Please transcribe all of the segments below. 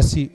SC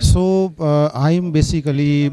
So I am basically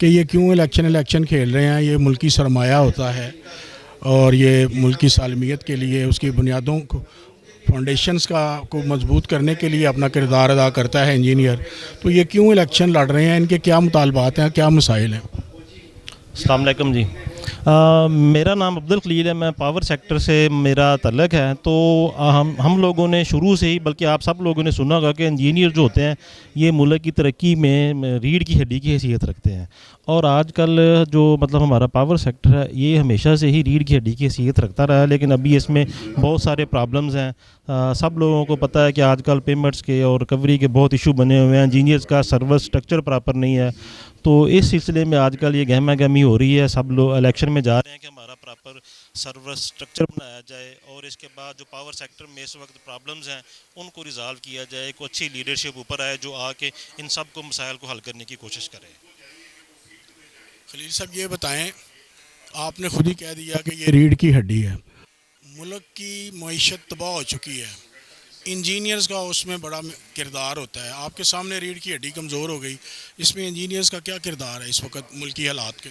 کہ یہ کیوں الیکشن کھیل رہے ہیں. یہ ملکی سرمایہ ہوتا ہے اور یہ ملکی سالمیت کے لیے اس کی بنیادوں کو فاؤنڈیشنز کو مضبوط کرنے کے لیے اپنا کردار ادا کرتا ہے انجینئر. تو یہ کیوں الیکشن لڑ رہے ہیں, ان کے کیا مطالبات ہیں, کیا مسائل ہیں؟ السلام علیکم جی. میرا نام عبدالخلیل ہے, میں پاور سیکٹر سے میرا تعلق ہے. تو ہم لوگوں نے شروع سے ہی, بلکہ آپ سب لوگوں نے سنا ہوگا کہ انجینئر جو ہوتے ہیں یہ ملک کی ترقی میں ریڑھ کی ہڈی کی حیثیت رکھتے ہیں. اور آج کل جو مطلب ہمارا پاور سیکٹر ہے یہ ہمیشہ سے ہی ریڑھ کی ہڈی کی حیثیت رکھتا رہا ہے, لیکن ابھی اس میں بہت سارے پرابلمز ہیں. سب لوگوں کو پتہ ہے کہ آج کل پیمنٹس کے اور ریکوری کے بہت ایشو بنے ہوئے ہیں, انجینئرز کا سروس سٹرکچر پراپر نہیں ہے. تو اس سلسلے میں آج کل یہ گہما گہمی ہو رہی ہے. سب لوگ الیکشن میں جا رہے ہیں کہ ہمارا پراپر سروس سٹرکچر بنایا جائے اور اس کے بعد جو پاور سیکٹر میں اس وقت پرابلمز ہیں ان کو ریزالو کیا جائے. کوئی اچھی لیڈرشپ اوپر آئے جو آ کے ان سب کو مسائل کو حل کرنے کی کوشش کرے. خلیل صاحب یہ بتائیں, آپ نے خود ہی کہہ دیا کہ یہ ریڑھ کی ہڈی ہے, ملک کی معیشت تباہ ہو چکی ہے, انجینئرز کا اس میں بڑا کردار ہوتا ہے. آپ کے سامنے ریڑھ کی ہڈی کمزور ہو گئی, اس میں انجینئرز کا کیا کردار ہے اس وقت ملکی حالات کے؟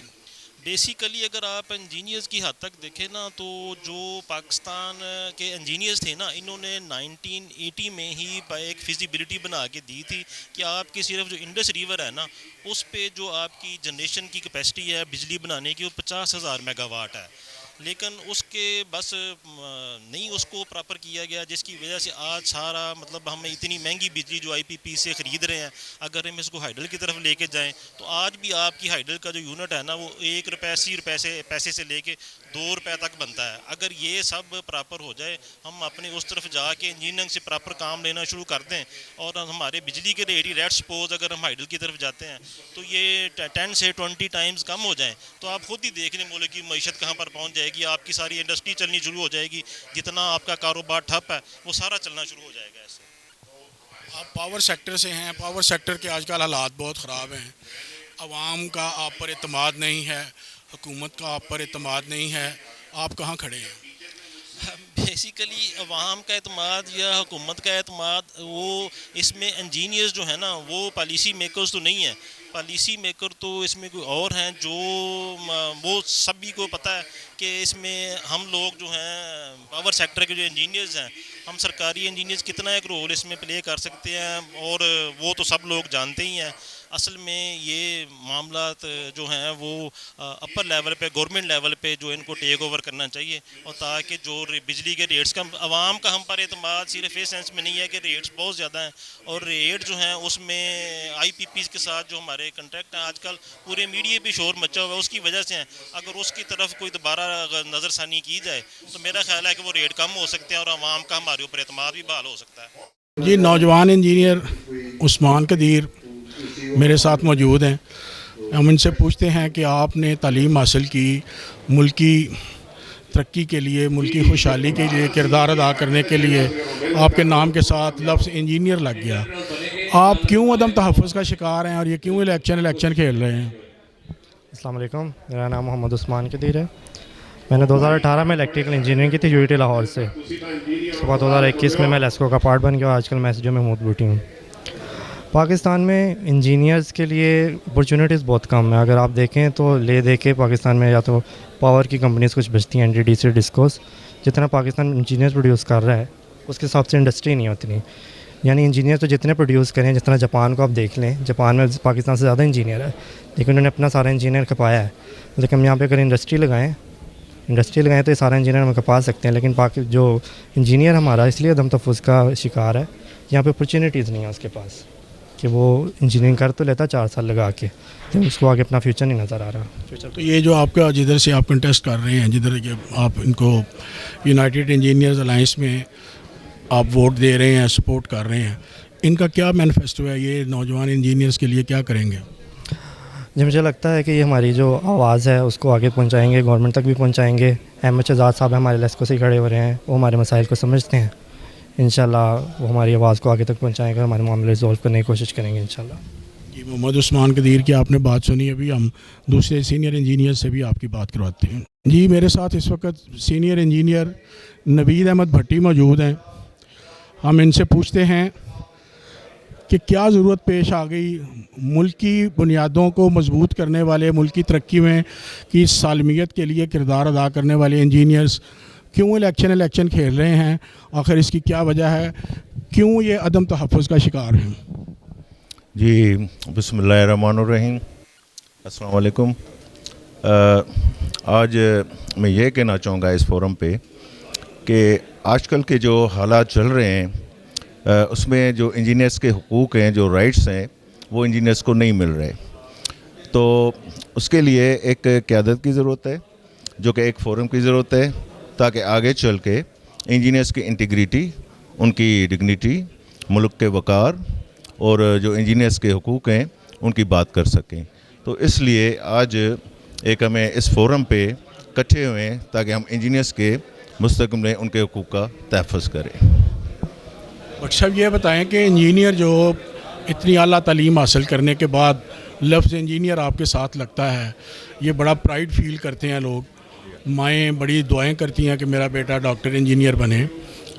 بیسیکلی اگر آپ انجینئرز کی حد تک دیکھیں نا تو جو پاکستان کے انجینئرز تھے نا انہوں نے 1980 میں ہی ایک فیزیبلٹی بنا کے دی تھی کہ آپ کی صرف جو انڈس ریور ہے نا اس پہ جو آپ کی جنریشن کی کیپیسٹی ہے بجلی بنانے کی وہ 50,000 میگا واٹ ہے. لیکن اس کے بس نہیں اس کو پراپر کیا گیا, جس کی وجہ سے آج سارا مطلب ہم اتنی مہنگی بجلی جو IPP سے خرید رہے ہیں, اگر ہم اس کو ہائیڈل کی طرف لے کے جائیں تو آج بھی آپ کی ہائیڈل کا جو یونٹ ہے نا وہ 1 روپے 80 روپے پیسے سے لے کے 2 روپے تک بنتا ہے. اگر یہ سب پراپر ہو جائے, ہم اپنے اس طرف جا کے انجینئرنگ سے پراپر کام لینا شروع کر دیں اور ہمارے بجلی کے ریٹ ہی لیٹس سپوز اگر ہم ہائیڈل کی طرف جاتے ہیں تو یہ 10 سے 20 ٹائمز کم ہو جائیں تو آپ خود ہی دیکھ لیں ملک کی معیشت کہاں پر پہنچ جائے گی. آپ کی ساری انڈسٹری چلنی شروع ہو جائے گی, جتنا آپ کا کاروبار ٹھپ ہے وہ سارا چلنا شروع ہو جائے گا. ایسے آپ پاور سیکٹر سے ہیں, پاور سیکٹر کے آج کل حالات بہت خراب ہیں, عوام کا آپ پر اعتماد نہیں ہے, حکومت کا آپ پر اعتماد نہیں ہے, آپ کہاں کھڑے ہیں؟ بیسیکلی عوام کا اعتماد یا حکومت کا اعتماد وہ اس میں انجینئرز جو ہیں نا وہ پالیسی میکرز تو نہیں ہیں. پالیسی میکر تو اس میں کوئی اور ہیں جو وہ سبھی کو پتہ ہے کہ اس میں ہم لوگ جو ہیں پاور سیکٹر کے جو انجینئرز ہیں ہم سرکاری انجینئرز کتنا ایک رول اس میں پلے کر سکتے ہیں اور وہ تو سب لوگ جانتے ہی ہیں. اصل میں یہ معاملات جو ہیں وہ اپر لیول پہ گورنمنٹ لیول پہ جو ان کو ٹیک اوور کرنا چاہیے, اور تاکہ جو بجلی کے ریٹس کا عوام کا ہم پر اعتماد صرف اس سینس میں نہیں ہے کہ ریٹس بہت زیادہ ہیں اور ریٹ جو ہیں اس میں IPPs کے ساتھ جو ہمارے کنٹریکٹ ہیں آج کل پورے میڈیا پہ شور مچا ہوا ہے اس کی وجہ سے ہیں. اگر اس کی طرف کوئی دوبارہ نظر ثانی کی جائے تو میرا خیال ہے کہ وہ ریٹ کم ہو سکتے ہیں اور عوام کا ہمارے اوپر اعتماد بھی بحال ہو سکتا ہے. جی, نوجوان انجینئر عثمان قدیر میرے ساتھ موجود ہیں. ہم ان سے پوچھتے ہیں کہ آپ نے تعلیم حاصل کی, ملکی ترقی کے لیے, ملکی خوشحالی کے لیے کردار ادا کرنے کے لیے آپ کے نام کے ساتھ لفظ انجینئر لگ گیا, آپ کیوں عدم تحفظ کا شکار ہیں اور یہ کیوں الیکشن کھیل رہے ہیں؟ السلام علیکم, میرا نام محمد عثمان قدیر ہے. میں نے 2018 میں الیکٹریکل انجینئرنگ کی تھی UIT لاہور سے. اس کے بعد 2021 میں لیسکو کا پارٹ بن گیا, آج کل میں SGO میں موت ہوں. پاکستان میں انجینئرز کے لیے اپرچونیٹیز بہت کم ہیں. اگر آپ دیکھیں تو دیکھیں پاکستان میں یا تو پاور کی کمپنیز کچھ بچتی ہیں, NTDC, ڈسکوز, جتنا پاکستان انجینئر پروڈیوس کر رہا ہے اس کے حساب سے انڈسٹری نہیں ہوتی نہیں. یعنی انجینئر تو جتنے پروڈیوس کریں, جتنا جاپان کو آپ دیکھ لیں, جاپان میں پاکستان سے زیادہ انجینئر ہے لیکن انہوں نے اپنا سارا انجینئر کھپایا ہے. لیکن ہم یہاں پہ اگر انڈسٹری لگائیں تو یہ سارا انجینئر ہم کھپا سکتے ہیں, لیکن جو انجینئر ہمارا اس لیے عدم تحفظ کا شکار ہے, یہاں پہ اپرچونیٹیز نہیں ہیں اس کے پاس کہ وہ انجینئرنگ کر تو لیتا 4 سال لگا کے, لیکن اس کو آگے اپنا فیوچر نہیں نظر آ رہا. تو یہ جو آپ کا جدھر سے آپ کنٹیسٹ کر رہے ہیں, جدھر کہ آپ ان کو یونائٹیڈ انجینئرز الائنس میں آپ ووٹ دے رہے ہیں, سپورٹ کر رہے ہیں, ان کا کیا مینیفیسٹو ہے, یہ نوجوان انجینئرز کے لیے کیا کریں گے؟ جی, مجھے لگتا ہے کہ یہ ہماری جو آواز ہے اس کو آگے پہنچائیں گے, گورنمنٹ تک بھی پہنچائیں گے. احمد شہزاد صاحب ہمارے لیسکو سے کھڑے ہو رہے ہیں, وہ ہمارے مسائل کو سمجھتے ہیں. انشاءاللہ وہ ہماری آواز کو آگے تک پہنچائیں گے, ہمارے معاملے ریزولو کرنے کی کوشش کریں گے انشاءاللہ. جی, محمد عثمان قدیر کی آپ نے بات سنی, ابھی ہم دوسرے سینئر انجینئر سے بھی آپ کی بات کرواتے ہیں. جی, میرے ساتھ اس وقت سینئر انجینئر نوید احمد بھٹی موجود ہیں. ہم ان سے پوچھتے ہیں کہ کیا ضرورت پیش آ گئی ملکی بنیادوں کو مضبوط کرنے والے, ملکی ترقی میں کی سالمیت کے لیے کردار ادا کرنے والے انجینئرز کیوں الیکشن کھیل رہے ہیں؟ آخر اس کی کیا وجہ ہے؟ کیوں یہ عدم تحفظ کا شکار ہیں؟ جی بسم اللہ الرحمن الرحیم. السلام علیکم. آج میں یہ کہنا چاہوں گا اس فورم پہ کہ آج کل کے جو حالات چل رہے ہیں اس میں جو انجینئرس کے حقوق ہیں, جو رائٹس ہیں, وہ انجینئرس کو نہیں مل رہے. تو اس کے لیے ایک قیادت کی ضرورت ہے, جو کہ ایک فورم کی ضرورت ہے, تاکہ آگے چل کے انجینئرس کی انٹیگریٹی, ان کی ڈگنیٹی, ملک کے وقار اور جو انجینئرس کے حقوق ہیں ان کی بات کر سکیں. تو اس لیے آج ایک ہمیں اس فورم پہ اکٹھے ہوئے ہیں تاکہ ہم انجینئرس کے مستقبل میں ان کے حقوق کا تحفظ کریں. ڈاکٹر صاحب یہ بتائیں کہ انجینئر جو اتنی اعلیٰ تعلیم حاصل کرنے کے بعد لفظ انجینئر آپ کے ساتھ لگتا ہے, یہ بڑا پرائیڈ فیل کرتے ہیں لوگ, مائیں بڑی دعائیں کرتی ہیں کہ میرا بیٹا ڈاکٹر انجینئر بنے.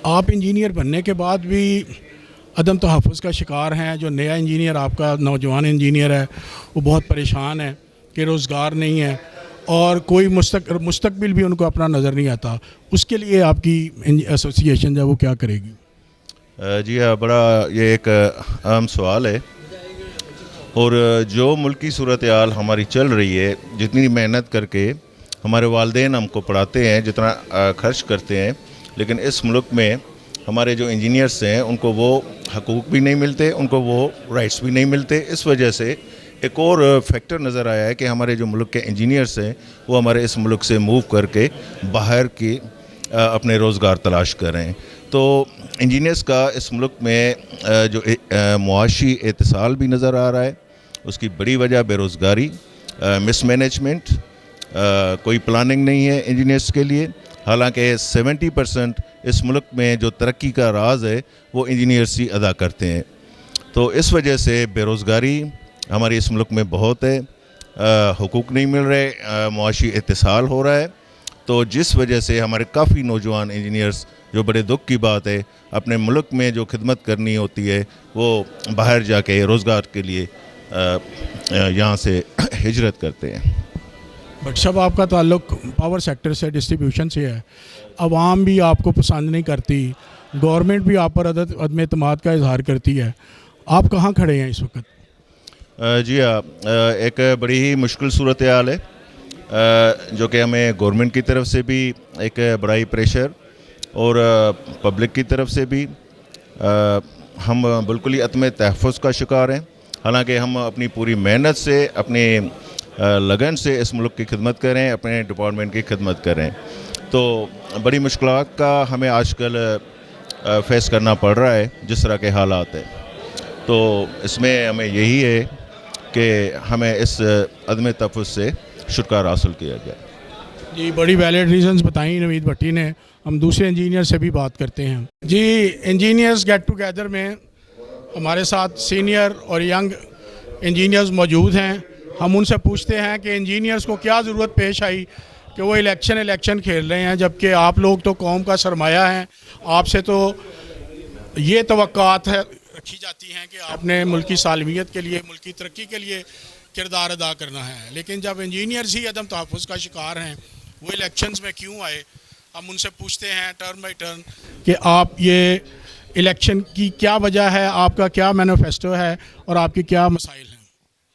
آپ انجینئر بننے کے بعد بھی عدم تحفظ کا شکار ہیں. جو نیا انجینئر آپ کا نوجوان انجینئر ہے وہ بہت پریشان ہے کہ روزگار نہیں ہے اور کوئی مستقبل بھی ان کو اپنا نظر نہیں آتا. اس کے لیے آپ کی ایسوسیشن جو ہے وہ کیا کرے گی؟ جی ہاں, بڑا یہ ایک اہم سوال ہے. اور جو ملکی صورتحال ہماری چل رہی ہے, جتنی محنت کر کے ہمارے والدین ہم کو پڑھاتے ہیں, جتنا خرچ کرتے ہیں, لیکن اس ملک میں ہمارے جو انجینئرس ہیں ان کو وہ حقوق بھی نہیں ملتے, ان کو وہ رائٹس بھی نہیں ملتے. اس وجہ سے ایک اور فیکٹر نظر آیا ہے کہ ہمارے جو ملک کے انجینئرس ہیں وہ ہمارے اس ملک سے موو کر کے باہر کی اپنے روزگار تلاش کر رہے ہیں. تو انجینئرس کا اس ملک میں جو معاشی اتصال بھی نظر آ رہا ہے. اس کی بڑی وجہ بے روزگاری, مس مینجمنٹ, کوئی پلاننگ نہیں ہے انجینئرس کے لیے. حالانکہ 70% اس ملک میں جو ترقی کا راز ہے وہ انجینئرس ہی ادا کرتے ہیں. تو اس وجہ سے بے روزگاری ہمارے اس ملک میں بہت ہے, حقوق نہیں مل رہے, معاشی اتصال ہو رہا ہے. تو جس وجہ سے ہمارے کافی نوجوان انجینئرس, جو بڑے دکھ کی بات ہے, اپنے ملک میں جو خدمت کرنی ہوتی ہے وہ باہر جا کے روزگار کے لیے یہاں سے ہجرت کرتے ہیں. ڈاکٹر صاحب آپ کا تعلق پاور سیکٹر سے, ڈسٹریبیوشن سے ہے. عوام بھی آپ کو پسند نہیں کرتی, گورنمنٹ بھی آپ پر عدم اعتماد کا اظہار کرتی ہے. آپ کہاں کھڑے ہیں اس وقت؟ جی ہاں, ایک بڑی ہی مشکل صورتحال ہے جو کہ ہمیں گورنمنٹ کی طرف سے بھی ایک بڑا ہی پریشر اور پبلک کی طرف سے بھی. ہم بالکل ہی عدم تحفظ کا شکار ہیں. حالانکہ ہم اپنی پوری محنت سے, اپنی لگن سے اس ملک کی خدمت کریں, اپنے ڈپارٹمنٹ کی خدمت کریں. تو بڑی مشکلات کا ہمیں آج کل فیس کرنا پڑ رہا ہے جس طرح کے حالات ہیں. تو اس میں ہمیں یہی ہے کہ ہمیں اس عدم تحفظ سے چھٹکارا حاصل کیا جائے. جی بڑی ویلڈ ریزنز بتائیں نوید بھٹی نے. ہم دوسرے انجینئر سے بھی بات کرتے ہیں. جی انجینئرز گیٹ ٹوگیدر میں ہمارے ساتھ سینئر اور ینگ انجینئرز موجود ہیں. ہم ان سے پوچھتے ہیں کہ انجینئرز کو کیا ضرورت پیش آئی کہ وہ الیکشن کھیل رہے ہیں, جبکہ آپ لوگ تو قوم کا سرمایہ ہیں. آپ سے تو یہ توقعات رکھی جاتی ہیں کہ آپ نے ملکی سالمیت کے لیے, ملکی ترقی کے لیے کردار ادا کرنا ہے. لیکن جب انجینئرز ہی عدم تحفظ کا شکار ہیں, وہ الیکشنز میں کیوں آئے؟ ہم ان سے پوچھتے ہیں ٹرن بائی ٹرن کہ آپ یہ الیکشن کی کیا وجہ ہے, آپ کا کیا مینیفیسٹو ہے اور آپ کے کیا مسائل ہیں؟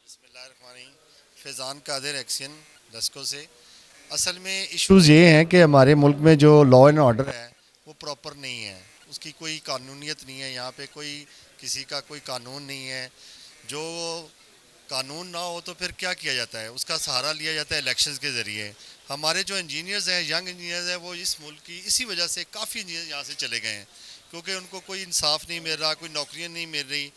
بسم اللہ الرحمن الرحیم. فیضان قادر ایکشن ڈسکو سے. اصل میں ایشوز یہ ہیں کہ ہمارے ملک میں جو لا اینڈ آرڈر ہے وہ پراپر نہیں ہے. اس کی کوئی قانونیت نہیں ہے. یہاں پہ کوئی کسی کا کوئی قانون نہیں ہے. جو قانون نہ ہو تو پھر کیا کیا جاتا ہے؟ اس کا سہارا لیا جاتا ہے الیکشنز کے ذریعے. ہمارے جو انجینئرز ہیں, ینگ انجینئرز ہیں, وہ اس ملک کی اسی وجہ سے کافی انجینئر یہاں سے چلے گئے ہیں کیونکہ ان کو کوئی انصاف نہیں مل رہا, کوئی نوکریاں نہیں مل رہی.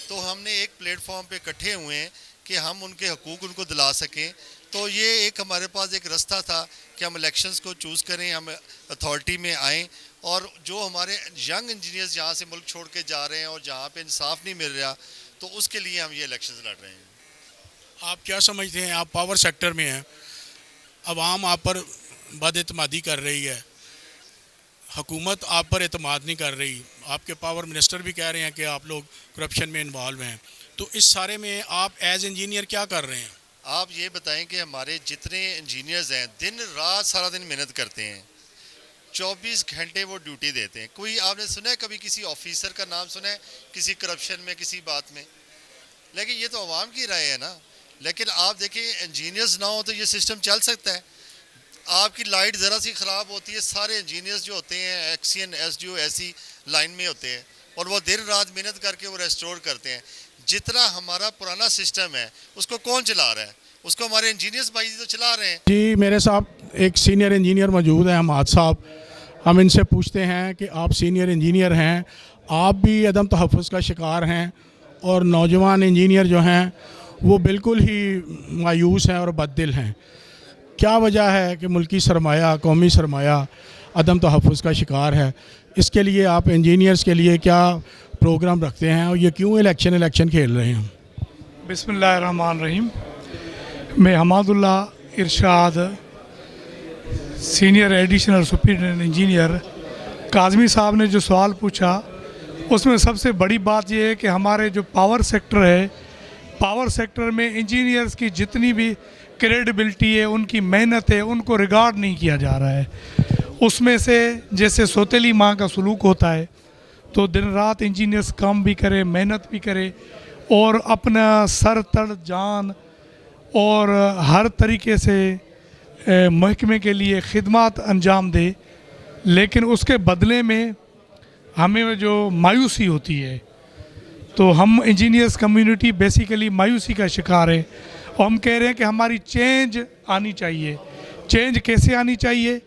تو ہم نے ایک پلیٹ فارم پہ اکٹھے ہوئے ہیں کہ ہم ان کے حقوق ان کو دلا سکیں. تو یہ ایک ہمارے پاس ایک رستہ تھا کہ ہم الیکشنز کو چوز کریں, ہم اتھارٹی میں آئیں, اور جو ہمارے ینگ انجینئرز یہاں سے ملک چھوڑ کے جا رہے ہیں اور جہاں پہ انصاف نہیں مل رہا, تو اس کے لیے ہم یہ الیکشنز لڑ رہے ہیں. آپ کیا سمجھتے ہیں؟ آپ پاور سیکٹر میں ہیں, عوام آپ پر بد اعتمادی کر رہی ہے, حکومت آپ پر اعتماد نہیں کر رہی, آپ کے پاور منسٹر بھی کہہ رہے ہیں کہ آپ لوگ کرپشن میں انوالو ہیں، تو اس سارے میں آپ ایز انجینئر کیا کر رہے ہیں؟ آپ یہ بتائیں کہ ہمارے جتنے انجینئرز ہیں دن رات سارا دن محنت کرتے ہیں، 24 گھنٹے وہ ڈیوٹی دیتے ہیں. کوئی آپ نے سنا ہے کبھی کسی آفیسر کا نام سنا ہے کسی کرپشن میں کسی بات میں؟ لیکن یہ تو عوام کی رائے ہے نا. لیکن آپ دیکھیں انجینئرز نہ ہو تو یہ سسٹم چل سکتا ہے؟ آپ کی لائٹ ذرا سی خراب ہوتی ہے، سارے انجینئرز جو ہوتے ہیں ایکسین ایس ڈی او ایسی لائن میں ہوتے ہیں اور وہ دن رات محنت کر کے وہ ریسٹور کرتے ہیں. جتنا ہمارا پرانا سسٹم ہے اس کو کون چلا رہا ہے؟ اس کو ہمارے انجینئرز بھائی تو چلا رہے ہیں. جی میرے ساتھ ایک سینئر انجینئر موجود ہیں حماد صاحب. ہم ان سے پوچھتے ہیں کہ آپ سینئر انجینئر ہیں، آپ بھی عدم تحفظ کا شکار ہیں اور نوجوان انجینئر جو ہیں وہ بالکل ہی مایوس ہیں اور بددل ہیں. کیا وجہ ہے کہ ملکی سرمایہ، قومی سرمایہ عدم تحفظ کا شکار ہے؟ اس کے لیے آپ انجینئرز کے لیے کیا پروگرام رکھتے ہیں اور یہ کیوں الیکشن کھیل رہے ہیں؟ بسم اللہ الرحمن الرحیم. میں Hammad Ullah Irshad senior additional superintendent engineer. Kazmi صاحب نے جو سوال پوچھا اس میں سب سے بڑی بات یہ ہے کہ ہمارے جو پاور سیکٹر ہے، پاور سیکٹر میں انجینئرز کی جتنی بھی کریڈیبلٹی ہے، ان کی محنت ہے، ان کو ریگارڈ نہیں کیا جا رہا ہے. اس میں سے جیسے سوتیلی ماں کا سلوک ہوتا ہے تو دن رات انجینئرز کام بھی کرے، محنت بھی کرے اور اپنا سر تڑ جان اور ہر طریقے سے محکمے کے لیے خدمات انجام دے، لیکن اس کے بدلے میں ہمیں جو مایوسی ہوتی ہے تو ہم انجینئرز کمیونٹی بیسیکلی مایوسی کا شکار ہے. اور ہم کہہ رہے ہیں کہ ہماری چینج آنی چاہیے. چینج کیسے آنی چاہیے؟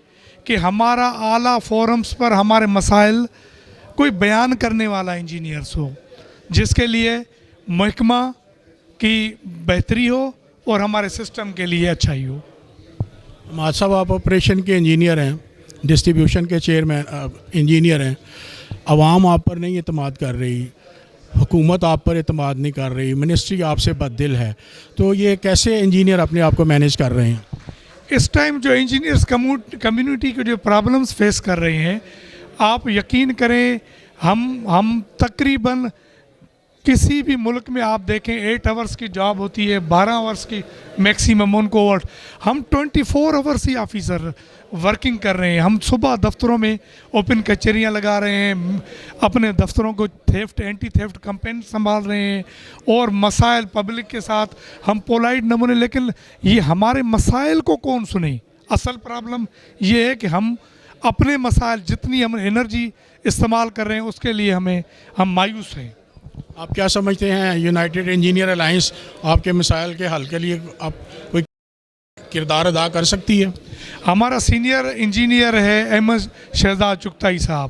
کہ ہمارا اعلیٰ فورمز پر ہمارے مسائل کوئی بیان کرنے والا انجینئرز ہو، جس کے لیے محکمہ کی بہتری ہو اور ہمارے سسٹم کے لیے اچھائی ہو. حماد صاحب آپ آپریشن کے انجینئر ہیں، ڈسٹریبیوشن کے چیئرمین انجینئر ہیں. عوام آپ پر نہیں اعتماد کر رہی، حکومت آپ پر اعتماد نہیں کر رہی، منسٹری آپ سے بددل ہے، تو یہ کیسے انجینئر اپنے آپ کو مینیج کر رہے ہیں؟ اس ٹائم جو انجینئرز کمیونٹی کے جو پرابلمز فیس کر رہے ہیں، آپ یقین کریں ہم تقریباً کسی بھی ملک میں آپ دیکھیں 8 آورس کی جاب ہوتی ہے، 12 آورس کی میکسیمم ان کو. ہم 24 آورس ہی آفیسر ورکنگ کر رہے ہیں. ہم صبح دفتروں میں اوپن کچہریاں لگا رہے ہیں، اپنے دفتروں کو اینٹی تھیفٹ کمپین سنبھال رہے ہیں اور مسائل پبلک کے ساتھ ہم پولائٹ نمونے. لیکن یہ ہمارے مسائل کو کون سنے؟ اصل پرابلم یہ ہے کہ ہم اپنے مسائل جتنی ہم انرجی استعمال کر رہے ہیں اس کے لیے ہم مایوس ہیں. آپ کیا سمجھتے ہیں یونائٹڈ انجینئر الائنس آپ کے مسائل کے حل کے لیے آپ کوئی کردار ادا کر سکتی ہے؟ ہمارا سینئر انجینئر ہے احمد شہزاد چغتائی صاحب.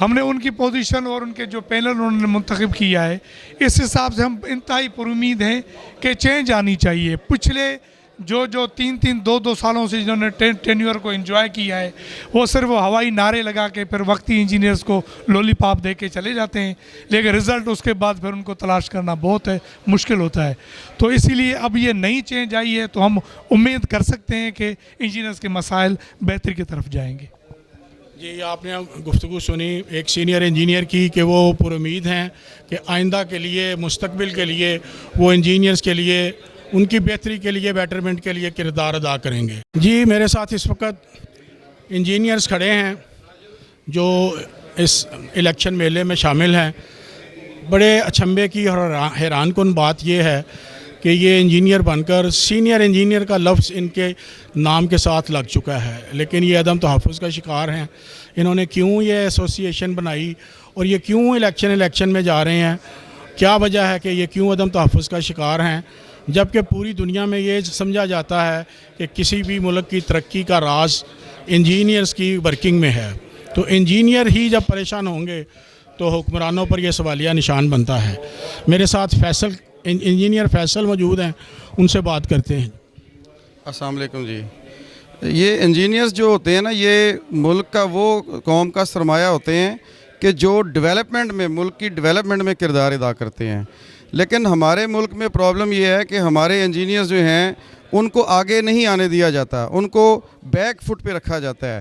ہم نے ان کی پوزیشن اور ان کے جو پینل انہوں نے منتخب کیا ہے، اس حساب سے ہم انتہائی پر امید ہیں کہ چینج آنی چاہیے. پچھلے جو 3-2 سالوں سے جنہوں نے ٹینیور کو انجوائے کیا ہے، وہ صرف ہوائی نعرے لگا کے پھر وقتی انجینئرز کو لولی پاپ دے کے چلے جاتے ہیں، لیکن رزلٹ اس کے بعد پھر ان کو تلاش کرنا بہت مشکل ہوتا ہے. تو اسی لیے اب یہ نئی چینج آئی ہے تو ہم امید کر سکتے ہیں کہ انجینئرز کے مسائل بہتری کی طرف جائیں گے. جی آپ نے گفتگو سنی ایک سینئر انجینئر کی کہ وہ پر امید ہیں کہ آئندہ کے لیے، مستقبل کے لیے وہ انجینئرز کے لیے، ان کی بہتری کے لیے، بیٹرمنٹ کے لیے کردار ادا کریں گے. جی میرے ساتھ اس وقت انجینئرز کھڑے ہیں جو اس الیکشن میلے میں شامل ہیں. بڑے اچنبے کی اور حیران کن بات یہ ہے کہ یہ انجینئر بن کر سینئر انجینئر کا لفظ ان کے نام کے ساتھ لگ چکا ہے، لیکن یہ عدم تحفظ کا شکار ہیں. انہوں نے کیوں یہ ایسوسیشن بنائی اور یہ کیوں الیکشن میں جا رہے ہیں؟ کیا وجہ ہے کہ یہ کیوں عدم تحفظ کا شکار ہیں؟ جبکہ پوری دنیا میں یہ سمجھا جاتا ہے کہ کسی بھی ملک کی ترقی کا راز انجینئرز کی ورکنگ میں ہے. تو انجینئر ہی جب پریشان ہوں گے تو حکمرانوں پر یہ سوالیہ نشان بنتا ہے. میرے ساتھ انجینئر فیصل موجود ہیں، ان سے بات کرتے ہیں. السلام علیکم جی. یہ انجینئرز جو ہوتے ہیں نا، یہ ملک کا وہ قوم کا سرمایہ ہوتے ہیں کہ جو ڈیولپمنٹ میں، ملک کی ڈیولپمنٹ میں کردار ادا کرتے ہیں. لیکن ہمارے ملک میں پرابلم یہ ہے کہ ہمارے انجینئرز جو ہیں ان کو آگے نہیں آنے دیا جاتا، ان کو بیک فٹ پہ رکھا جاتا ہے.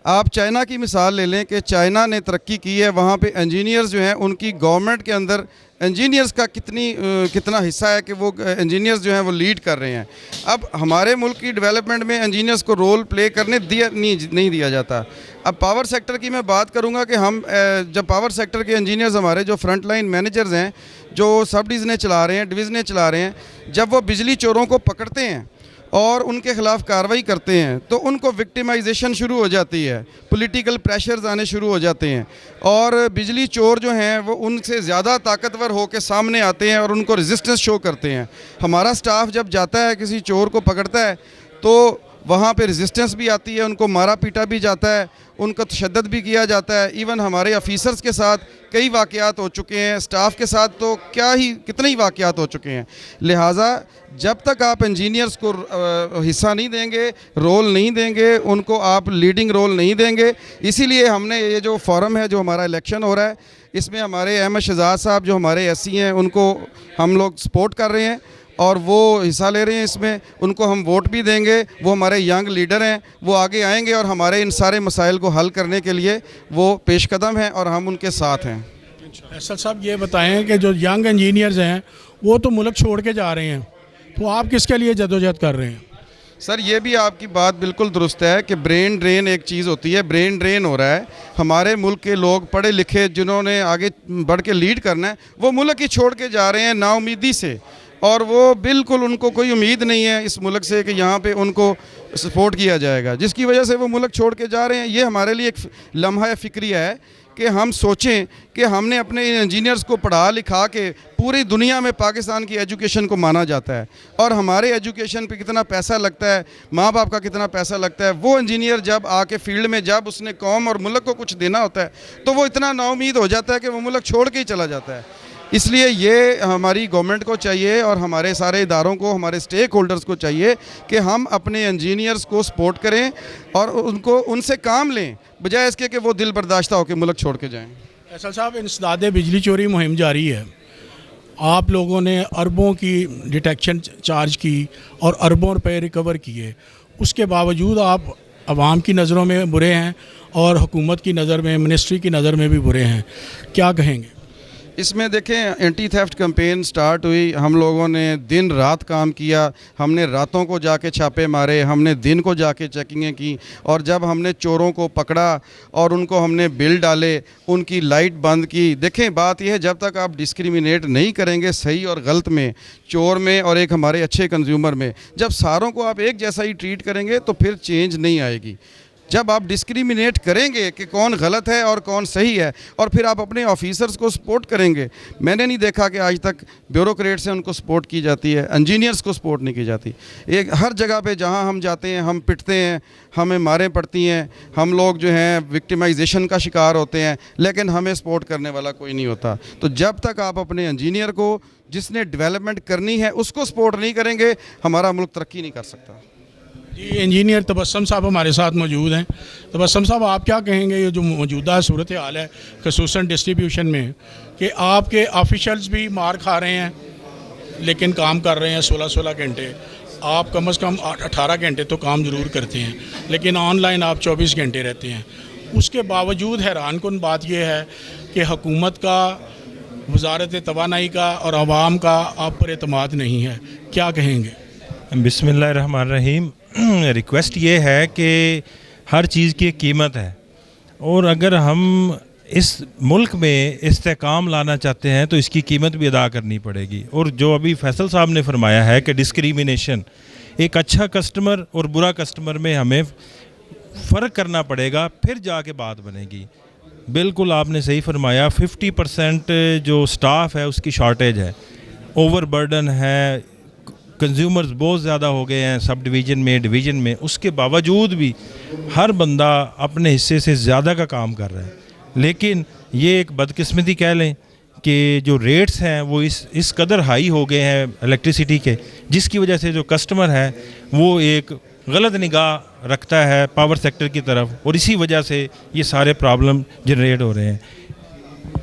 آپ چائنا کی مثال لے لیں کہ چائنا نے ترقی کی ہے, وہاں پہ انجینئرز جو ہیں ان کی گورنمنٹ کے اندر انجینئرز کا کتنا حصہ ہے کہ وہ انجینئرز جو ہیں وہ لیڈ کر رہے ہیں. اب ہمارے ملک کی ڈیولپمنٹ میں انجینئرز کو رول پلے کرنے نہیں دیا جاتا. اب پاور سیکٹر کی میں بات کروں گا کہ ہم جب پاور سیکٹر کے انجینئرز ہمارے جو فرنٹ لائن مینیجرز ہیں, جو سب ڈویژنیں چلا رہے ہیں, ڈویژنیں چلا رہے ہیں, جب وہ بجلی چوروں کو پکڑتے ہیں اور ان کے خلاف کارروائی کرتے ہیں تو ان کو وکٹمائزیشن شروع ہو جاتی ہے, پولیٹیکل پریشرز آنے شروع ہو جاتے ہیں, اور بجلی چور جو ہیں وہ ان سے زیادہ طاقتور ہو کے سامنے آتے ہیں اور ان کو ریزسٹنس شو کرتے ہیں. ہمارا سٹاف جب جاتا ہے کسی چور کو پکڑتا ہے تو وہاں پہ ریزسٹنس بھی آتی ہے, ان کو مارا پیٹا بھی جاتا ہے, ان کا تشدد بھی کیا جاتا ہے. ایون ہمارے آفیسرز کے ساتھ کئی واقعات ہو چکے ہیں, سٹاف کے ساتھ تو کتنے ہی واقعات ہو چکے ہیں. لہٰذا جب تک آپ انجینئرز کو حصہ نہیں دیں گے, رول نہیں دیں گے, ان کو آپ لیڈنگ رول نہیں دیں گے, اسی لیے ہم نے یہ جو فورم ہے, جو ہمارا الیکشن ہو رہا ہے, اس میں ہمارے احمد شہزاد صاحب جو ہمارے ایس سی ہیں ان کو ہم لوگ سپورٹ کر رہے ہیں اور وہ حصہ لے رہے ہیں اس میں. ان کو ہم ووٹ بھی دیں گے, وہ ہمارے ینگ لیڈر ہیں, وہ آگے آئیں گے اور ہمارے ان سارے مسائل کو حل کرنے کے لیے وہ پیش قدم ہیں اور ہم ان کے ساتھ ہیں. فیصل صاحب یہ بتائیں کہ جو ینگ انجینئرز ہیں وہ تو ملک چھوڑ کے جا رہے ہیں, تو آپ کس کے لیے جدوجہد کر رہے ہیں؟ سر یہ بھی آپ کی بات بالکل درست ہے کہ برین ڈرین ایک چیز ہوتی ہے, برین ڈرین ہو رہا ہے. ہمارے ملک کے لوگ پڑھے لکھے جنہوں نے آگے بڑھ کے لیڈ کرنا ہے وہ ملک ہی چھوڑ کے جا رہے ہیں نا امیدی سے, اور وہ بالکل ان کو کوئی امید نہیں ہے اس ملک سے کہ یہاں پہ ان کو سپورٹ کیا جائے گا, جس کی وجہ سے وہ ملک چھوڑ کے جا رہے ہیں. یہ ہمارے لیے ایک لمحہ فکریہ ہے کہ ہم سوچیں کہ ہم نے اپنے انجینئرز کو پڑھا لکھا کے پوری دنیا میں پاکستان کی ایجوکیشن کو مانا جاتا ہے, اور ہمارے ایجوکیشن پہ کتنا پیسہ لگتا ہے, ماں باپ کا کتنا پیسہ لگتا ہے. وہ انجینئر جب آ کے فیلڈ میں جب اس نے قوم اور ملک کو کچھ دینا ہوتا ہے تو وہ اتنا نا امید ہو جاتا ہے کہ وہ ملک چھوڑ کے ہی چلا جاتا ہے. اس لیے یہ ہماری گورنمنٹ کو چاہیے اور ہمارے سارے اداروں کو, ہمارے سٹیک ہولڈرز کو چاہیے کہ ہم اپنے انجینئرز کو سپورٹ کریں اور ان سے کام لیں, بجائے اس کے کہ وہ دل برداشتہ ہو کے ملک چھوڑ کے جائیں. فیصل صاحب, انسداد بجلی چوری مہم جاری ہے, آپ لوگوں نے اربوں کی ڈیٹیکشن چارج کی اور اربوں روپے ریکور کیے, اس کے باوجود آپ عوام کی نظروں میں برے ہیں اور حکومت کی نظر میں, منسٹری کی نظر میں بھی برے ہیں, کیا کہیں گے؟ اس میں دیکھیں اینٹی تھیفٹ کمپین سٹارٹ ہوئی, ہم لوگوں نے دن رات کام کیا, ہم نے راتوں کو جا کے چھاپے مارے, ہم نے دن کو جا کے چیکنگیں کی, اور جب ہم نے چوروں کو پکڑا اور ان کو ہم نے بل ڈالے, ان کی لائٹ بند کی. دیکھیں بات یہ ہے جب تک آپ ڈسکریمنیٹ نہیں کریں گے صحیح اور غلط میں, چور میں اور ایک ہمارے اچھے کنزیومر میں, جب ساروں کو آپ ایک جیسا ہی ٹریٹ کریں گے تو پھر چینج نہیں آئے گی. جب آپ ڈسکریمنیٹ کریں گے کہ کون غلط ہے اور کون صحیح ہے, اور پھر آپ اپنے آفیسرز کو سپورٹ کریں گے. میں نے نہیں دیکھا کہ آج تک بیوروکریٹ سے ان کو سپورٹ کی جاتی ہے, انجینئرز کو سپورٹ نہیں کی جاتی. ایک ہر جگہ پہ جہاں ہم جاتے ہیں ہم پٹتے ہیں, ہمیں ماریں پڑتی ہیں, ہم لوگ جو ہیں وکٹمائزیشن کا شکار ہوتے ہیں, لیکن ہمیں سپورٹ کرنے والا کوئی نہیں ہوتا. تو جب تک آپ اپنے انجینئر کو جس نے ڈیولپمنٹ کرنی ہے اس کو سپورٹ نہیں کریں گے, ہمارا ملک ترقی نہیں کر سکتا. جی, انجینئر تبسم صاحب ہمارے ساتھ موجود ہیں. تبسم صاحب, آپ کیا کہیں گے یہ جو موجودہ صورتحال ہے خصوصاً ڈسٹریبیوشن میں, کہ آپ کے آفیشلز بھی مار کھا رہے ہیں لیکن کام کر رہے ہیں 16 گھنٹے, آپ کم از کم 18 گھنٹے تو کام ضرور کرتے ہیں لیکن آن لائن آپ 24 گھنٹے رہتے ہیں. اس کے باوجود حیران کن بات یہ ہے کہ حکومت کا, وزارت توانائی کا اور عوام کا آپ پر اعتماد نہیں ہے, کیا کہیں گے؟ بسم اللہ الرحمن الرحیم. ریکویسٹ یہ ہے کہ ہر چیز کی ایک قیمت ہے, اور اگر ہم اس ملک میں استحکام لانا چاہتے ہیں تو اس کی قیمت بھی ادا کرنی پڑے گی. اور جو ابھی فیصل صاحب نے فرمایا ہے کہ ڈسکریمنیشن, ایک اچھا کسٹمر اور برا کسٹمر میں ہمیں فرق کرنا پڑے گا, پھر جا کے بات بنے گی. بالکل آپ نے صحیح فرمایا, 50% جو سٹاف ہے اس کی شارٹیج ہے, اوور برڈن ہے, کنزیومرز بہت زیادہ ہو گئے ہیں سب ڈویژن میں, ڈویژن میں. اس کے باوجود بھی ہر بندہ اپنے حصے سے زیادہ کا کام کر رہا ہے. لیکن یہ ایک بدقسمتی کہہ لیں کہ جو ریٹس ہیں وہ اس قدر ہائی ہو گئے ہیں الیکٹریسٹی کے, جس کی وجہ سے جو کسٹمر ہے وہ ایک غلط نگاہ رکھتا ہے پاور سیکٹر کی طرف, اور اسی وجہ سے یہ سارے پرابلم جنریٹ ہو رہے ہیں.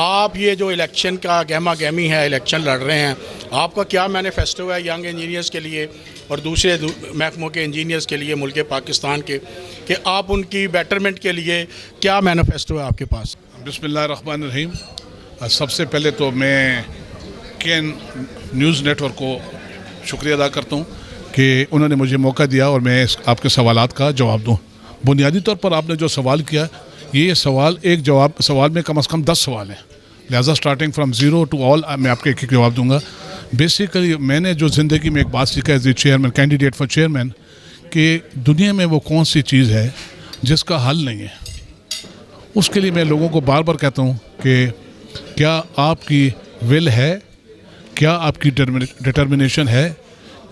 آپ یہ جو الیکشن کا گہما گہمی ہے، الیکشن لڑ رہے ہیں، آپ کا کیا مینیفیسٹو ہے ینگ انجینئرز کے لیے اور دوسرے محکموں کے انجینئرز کے لیے ملک پاکستان کے، کہ آپ ان کی بیٹرمنٹ کے لیے کیا مینیفیسٹو ہے آپ کے پاس؟ بسم اللہ الرحمن الرحیم. سب سے پہلے تو میں کین نیوز نیٹ ورک کو شکریہ ادا کرتا ہوں کہ انہوں نے مجھے موقع دیا اور میں آپ کے سوالات کا جواب دوں. بنیادی طور پر آپ نے جو سوال کیا، یہ سوال میں کم از کم 10 سوال ہیں، لہٰذا starting from zero to all میں آپ کے ایک جواب دوں گا. بیسیکلی میں نے جو زندگی میں ایک بات سیکھا as a chairman, candidate for chairman, کہ دنیا میں وہ کون سی چیز ہے جس کا حل نہیں ہے. اس کے لیے میں لوگوں کو بار بار کہتا ہوں کہ کیا آپ کی ول ہے، کیا آپ کی ڈٹرمنیشن ہے،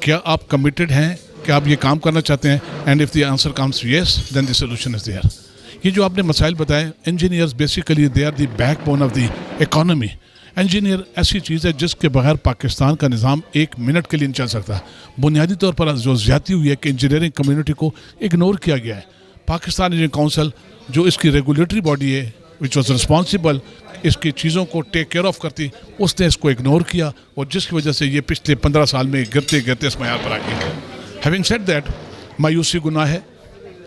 کیا آپ کمیٹڈ ہیں، کیا آپ یہ کام کرنا چاہتے ہیں. And if the answer comes yes then the solution is there. یہ جو آپ نے مسائل بتائے، engineers basically they are the back of the economy. Engineer ایسی چیز ہے جس کے بغیر پاکستان کا نظام 1 منٹ کے لیے نہیں چل سکتا. بنیادی طور پر جو زیادتی ہوئی ہے کہ انجینئرنگ کمیونٹی کو اگنور کیا گیا ہے. پاکستان انجینئرنگ کونسل جو اس کی ریگولیٹری باڈی ہے وچ واز رسپانسبل اس کی چیزوں کو ٹیک کیئر آف کرتی، اس نے اس کو اگنور کیا اور جس کی وجہ سے یہ پچھلے 15 سال میں گرتے گرتے اس معیار پر آ گئی. ہیونگ سیڈ دیٹ، مایوسی گناہ ہے،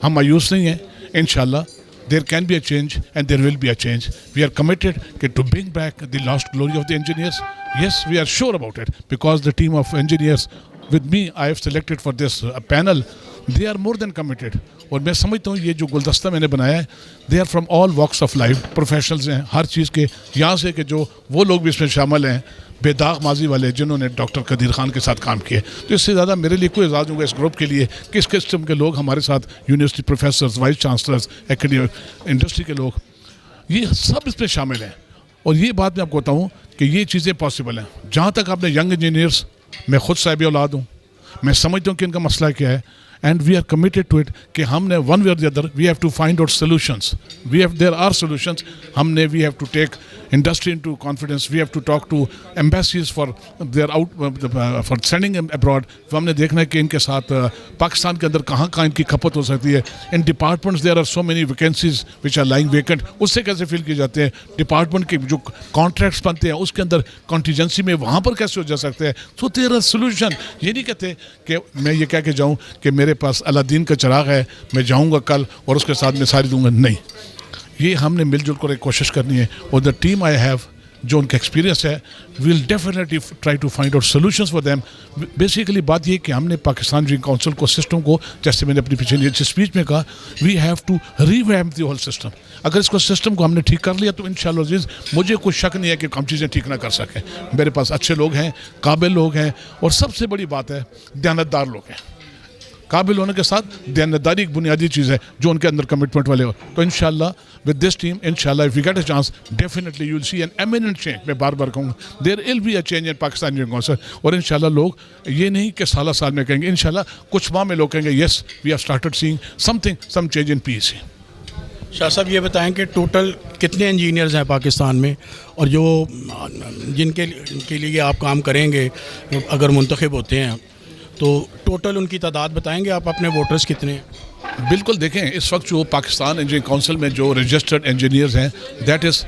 ہم مایوس نہیں ہیں. انشاءاللہ there can be a change and there will be a change. We are committed to bring back the lost glory of the engineers. Yes, we are sure about it because the team of engineers with me I have selected for this panel, they are more than committed. اور میں سمجھتا ہوں یہ جو گلدستہ میں نے بنایا ہے، they are from all walks of life, professionals ہیں ہر چیز کے. یہاں سے کہ جو وہ لوگ بھی اس میں شامل ہیں بے داغ ماضی والے جنہوں نے ڈاکٹر قدیر خان کے ساتھ کام کیے. تو اس سے زیادہ میرے لیے کوئی اعزاز ہوگا اس گروپ کے لیے کہ اس قسم کے لوگ ہمارے ساتھ، university professors, vice chancellors, academic industry کے لوگ، یہ سب اس میں شامل ہیں. اور یہ بات میں آپ کو بتاؤں کہ یہ چیزیں پاسبل ہیں. جہاں تک آپ نے ینگ انجینئرز، میں خود صاحب اولاد ہوں، میں سمجھتا ہوں کہ ان کا مسئلہ کیا ہے. And we are committed to it کہ ہم نے one way or the other we have to find out solutions. There are solutions. ہم نے we have to take industry into confidence. We have to talk to embassies for their out for sending abroad. ہم نے دیکھنا ہے کہ ان کے ساتھ پاکستان کے اندر کہاں کہاں ان کی کھپت ہو سکتی ہے. ان departments there are so many vacancies which are lying vacant. اس سے کیسے فل کیے جاتے ہیں؟ ڈپارٹمنٹ کے جو کانٹریکٹس بنتے ہیں اس کے اندر کانٹیجنسی میں وہاں پر کیسے ہو جا سکتے ہیں. سو دیر آر سولوشن. یہ نہیں کہتے کہ میں یہ کہہ کے جاؤں کہ میرے پاس الدین کا چراغ ہے، میں جاؤں گا کل اور اس کے ساتھ میں ساری دوں گا. نہیں، یہ ہم نے مل جل کر ایک کوشش کرنی ہے. اور دا ٹیم آئی ہیو جو ان کا ایکسپیرینس ہے، we'll definitely try to find out solutions for them. Basically بات یہ کہ ہم نے پاکستان انجینئرنگ کونسل کو سسٹم کو، جیسے میں نے اپنی پچھلی اسپیچ میں کہا، we have to revamp the whole system. اگر اس کو سسٹم کو ہم نے ٹھیک کر لیا تو انشاءاللہ عزیز مجھے کوئی شک نہیں ہے کہ ہم چیزیں ٹھیک نہ کر سکیں. میرے پاس اچھے لوگ ہیں، قابل لوگ ہیں، اور سب سے بڑی بات ہے دیانتدار لوگ ہیں. قابل ہونے کے ساتھ دیانتداری ایک بنیادی چیز ہے جو ان کے اندر کمٹمنٹ والے ہو. تو انشاءاللہ ود دس ٹیم انشاءاللہ if you get a chance definitely you will see an eminent change. میں بار بار کہوں گا there will be a change in Pakistan engineering council. اور انشاءاللہ لوگ یہ نہیں کہ سالہ سال میں کہیں گے، انشاءاللہ کچھ ماہ میں لوگ کہیں گے yes we have started seeing some change in P E C. Shah صاحب یہ بتائیں کہ ٹوٹل کتنے انجینئرز ہیں پاکستان میں، اور جو جن کے لیے آپ کام کریں گے اگر منتخب ہوتے ہیں تو ٹوٹل ان کی تعداد بتائیں گے آپ؟ اپنے ووٹرز کتنے ہیں؟ بالکل دیکھیں اس وقت جو پاکستان انجینئرنگ کونسل میں جو رجسٹرڈ انجینئرز ہیں دیٹ از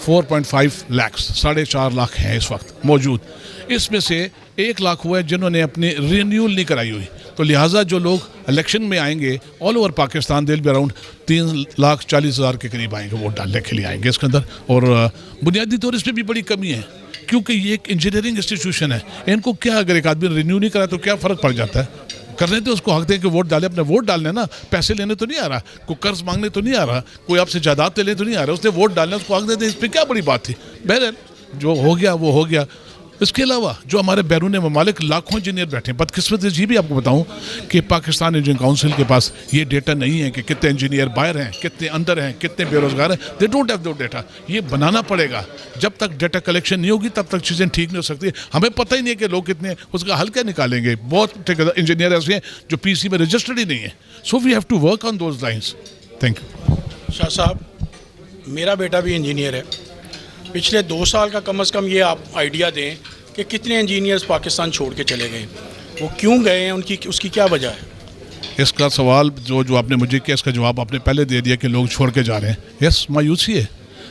4.5 لاکھ، 4.5 لاکھ ہیں اس وقت موجود. اس میں سے 1 لاکھ ہوئے جنہوں نے اپنی رینیول نہیں کرائی ہوئی. تو لہٰذا جو لوگ الیکشن میں آئیں گے آل اوور پاکستان دل بھی اراؤنڈ 3,40,000 کے قریب آئیں گے، ووٹ ڈالنے کے لیے آئیں گے اس کے اندر. اور بنیادی طور اس میں بھی بڑی کمی ہے کیونکہ یہ ایک انجینئرنگ انسٹیٹیوشن ہے. ان کو کیا اگر ایک آدمی رینیو نہیں کرا تو کیا فرق پڑ جاتا ہے؟ کرنے تو اس کو حق دیں کہ ووٹ ڈالے، اپنے ووٹ ڈالنے نا، پیسے لینے تو نہیں آ رہا، کوئی قرض مانگنے تو نہیں آ رہا، کوئی آپ سے جائیداد لے تو نہیں آ رہا. اس نے ووٹ ڈالنا، اس کو حق دے دیں. اس پہ کیا بڑی بات تھی؟ بہرحال جو ہو گیا وہ ہو گیا. اس کے علاوہ جو ہمارے بیرون ممالک لاکھوں انجینئر بیٹھے ہیں، بدقسمت یہ بھی آپ کو بتاؤں کہ پاکستان انجینئرنگ کونسل کے پاس یہ ڈیٹا نہیں ہے کہ کتنے انجینئر باہر ہیں، کتنے اندر ہیں، کتنے بے روزگار ہیں. دے ڈونٹ ہیو دو ڈیٹا. یہ بنانا پڑے گا. جب تک ڈیٹا کلیکشن نہیں ہوگی تب تک چیزیں ٹھیک نہیں ہو سکتی. ہمیں پتہ ہی نہیں ہے کہ لوگ کتنے ہیں، اس کا حل کیا نکالیں گے؟ بہت انجینئر ایسے ہیں جو پی سی میں رجسٹرڈ ہی نہیں ہیں. So we have to work on those lines. Thank you. Shah صاحب میرا بیٹا بھی انجینئر ہے. پچھلے 2 سال کا کم از کم یہ آپ آئیڈیا دیں کہ کتنے انجینئرز پاکستان چھوڑ کے چلے گئے، وہ کیوں گئے ہیں، اس کی کیا وجہ ہے؟ اس کا سوال جو آپ نے مجھے کیا، اس کا جواب آپ نے پہلے دے دیا کہ لوگ چھوڑ کے جا رہے ہیں. یس مایوسی ہے.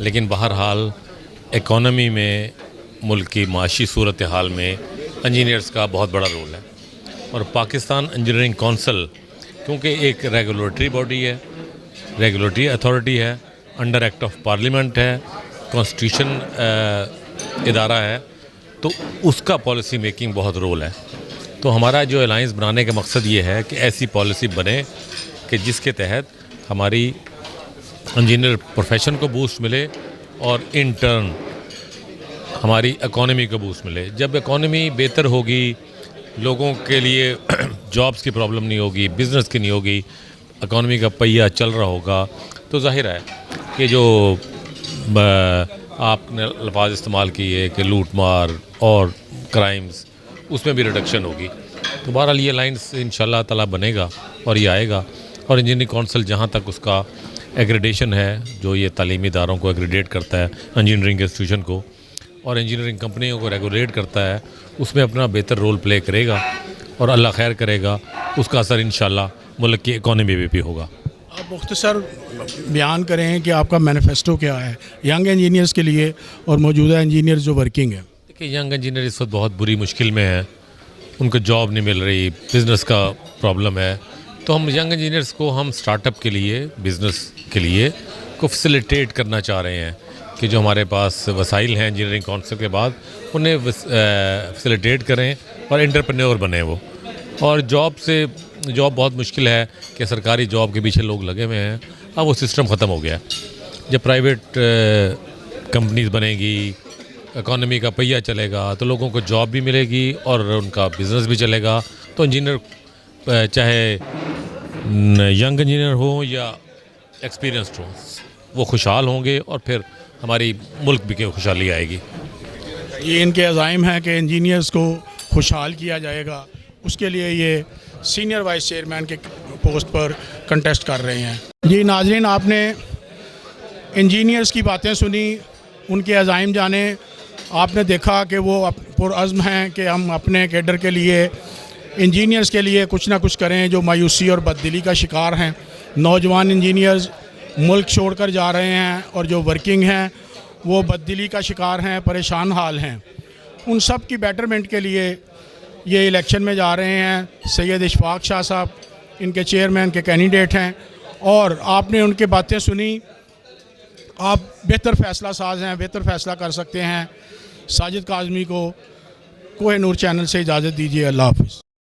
لیکن بہرحال اکانومی میں ملک کی معاشی صورتحال میں انجینئرز کا بہت بڑا رول ہے. اور پاکستان انجینئرنگ کونسل کیونکہ ایک ریگولیٹری باڈی ہے, ریگولیٹری اتھارٹی ہے, انڈر ایکٹ آف پارلیمنٹ ہے, کانسٹیٹیوشن ادارہ ہے, تو اس کا پالیسی میکنگ بہت رول ہے. تو ہمارا جو الائنس بنانے کا مقصد یہ ہے کہ ایسی پالیسی بنے کہ جس کے تحت ہماری انجینئر پروفیشن کو بوسٹ ملے اور ان ٹرن ہماری اکانومی کو بوسٹ ملے. جب اکانومی بہتر ہوگی, لوگوں کے لیے جابس کی پرابلم نہیں ہوگی, بزنس کی نہیں ہوگی, اکانومی کا پہیہ چل رہا ہوگا, تو ظاہر ہے کہ جو آپ نے الفاظ استعمال کیے کہ لوٹ مار اور کرائمز, اس میں بھی ریڈکشن ہوگی. تو بہرحال یہ لائنس انشاءاللہ تعالیٰ بنے گا اور یہ آئے گا. اور انجینئرنگ کونسل جہاں تک اس کا ایگریڈیشن ہے, جو یہ تعلیمی اداروں کو ایگریڈیٹ کرتا ہے, انجینئرنگ انسٹیٹیوشن کو, اور انجینئرنگ کمپنیوں کو ریگولیٹ کرتا ہے, اس میں اپنا بہتر رول پلے کرے گا اور اللہ خیر کرے گا. اس کا اثر انشاءاللہ ملک کی اکانومی میں بھی ہوگا. آپ مختصر بیان کریں کہ آپ کا مینیفیسٹو کیا ہے ینگ انجینئرز کے لیے اور موجودہ انجینئرز جو ورکنگ ہیں؟ دیکھیے, ینگ انجینئر اس وقت بہت بری مشکل میں ہیں, ان کو جاب نہیں مل رہی, بزنس کا پرابلم ہے. تو ہم ینگ انجینئرز کو ہم سٹارٹ اپ کے لیے, بزنس کے لیے کو فیسیلیٹیٹ کرنا چاہ رہے ہیں کہ جو ہمارے پاس وسائل ہیں انجینئرنگ کونسل کے بعد, انہیں فیسیلیٹیٹ کریں اور انٹرپرینور بنیں وہ. اور جاب بہت مشکل ہے کہ سرکاری جاب کے پیچھے لوگ لگے ہوئے ہیں. اب وہ سسٹم ختم ہو گیا ہے. جب پرائیویٹ کمپنیز بنے گی, اکانومی کا پہیہ چلے گا, تو لوگوں کو جاب بھی ملے گی اور ان کا بزنس بھی چلے گا. تو انجینئر چاہے ینگ انجینئر ہوں یا ایکسپیرینسڈ ہوں, وہ خوشحال ہوں گے اور پھر ہماری ملک بھی خوشحالی آئے گی. یہ ان کے عزائم ہیں کہ انجینئرز کو خوشحال کیا جائے گا, اس کے لیے یہ سینئر وائس چیئرمین کے پوسٹ پر کنٹیسٹ کر رہے ہیں. جی ناظرین, آپ نے انجینئرز کی باتیں سنی, ان کے عزائم جانے. آپ نے دیکھا کہ وہ پرعزم ہیں کہ ہم اپنے کیڈر کے لیے, انجینئرز کے لیے کچھ نہ کچھ کریں جو مایوسی اور بددلی کا شکار ہیں. نوجوان انجینئرز ملک چھوڑ کر جا رہے ہیں اور جو ورکنگ ہیں وہ بددلی کا شکار ہیں, پریشان حال ہیں. ان سب کی بیٹرمنٹ کے لیے یہ الیکشن میں جا رہے ہیں. سید اشفاق شاہ صاحب ان کے چیئرمین کے کینڈیڈیٹ ہیں, اور آپ نے ان کی باتیں سنی. آپ بہتر فیصلہ ساز ہیں, بہتر فیصلہ کر سکتے ہیں. ساجد کاظمی کو کوہ نور چینل سے اجازت دیجیے. اللہ حافظ.